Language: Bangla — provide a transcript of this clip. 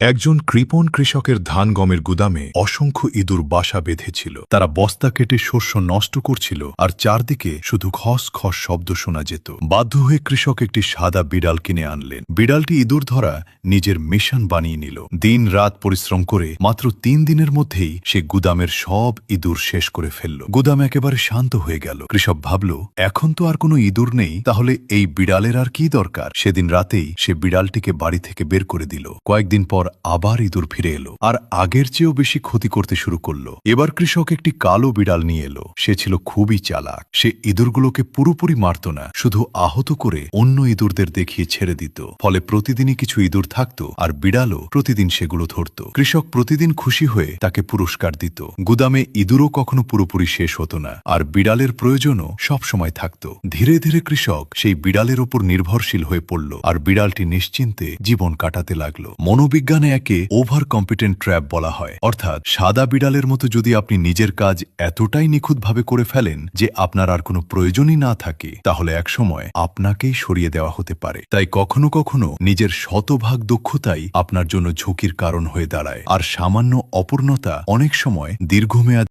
একজন কৃপণ কৃষকের ধান গমের গুদামে অসংখ্য ইঁদুর বাসা বেঁধেছিল। তারা বস্তা কেটে শস্য নষ্ট করছিল, আর চারদিকে শুধু খস খস শব্দ শোনা যেত। বাধ্য হয়ে কৃষক একটি সাদা বিড়াল কিনে আনলেন। বিড়ালটি ইঁদুর ধরা নিজের মিশন বানিয়ে নিল। দিন রাত পরিশ্রম করে মাত্র ৩ দিনের মধ্যেই সে গুদামের সব ইঁদুর শেষ করে ফেলল। গুদাম একেবারে শান্ত হয়ে গেল। কৃষক ভাবল, এখন তো আর কোনো ইঁদুর নেই, তাহলে এই বিড়ালের আর কি দরকার। সেদিন রাতেই সে বিড়ালটিকে বাড়ি থেকে বের করে দিল। কয়েকদিন পর আবার ইঁদুর ফিরে এলো, আর আগের চেয়েও বেশি ক্ষতি করতে শুরু করলো। এবার কৃষক একটি কালো বিড়াল নিয়ে এলো। সে ছিল খুবই চালাক। সে ইঁদুরগুলোকে পুরোপুরি মারত না, শুধু আহত করে অন্য ইঁদুরদের দেখিয়ে ছেড়ে দিত। ফলে প্রতিদিনই কিছু ইঁদুর থাকত, আর বিড়ালও প্রতিদিন সেগুলো ধরত। কৃষক প্রতিদিন খুশি হয়ে তাকে পুরস্কার দিত। গুদামে ইঁদুরও কখনো পুরোপুরি শেষ হতো না, আর বিড়ালের প্রয়োজনও সবসময় থাকত। ধীরে ধীরে কৃষক সেই বিড়ালের ওপর নির্ভরশীল হয়ে পড়ল, আর বিড়ালটি নিশ্চিন্তে জীবন কাটাতে লাগলো। মনোবিজ্ঞানে একে ওভার কম্পিটেন্ট ট্র্যাপ বলা হয়, অর্থাৎ সাদা বিড়ালের মতো যদি আপনি নিজের কাজ এতটাই নিখুঁতভাবে করে ফেলেন যে আপনার আর কোনো প্রয়োজনই না থাকে, তাহলে একসময় আপনাকেই সরিয়ে দেওয়া হতে পারে। তাই কখনো কখনো নিজের শতভাগ দক্ষতাই আপনার জন্য ঝুঁকির কারণ হয়ে দাঁড়ায়, আর সামান্য অপূর্ণতা অনেক সময় দীর্ঘমেয়াদী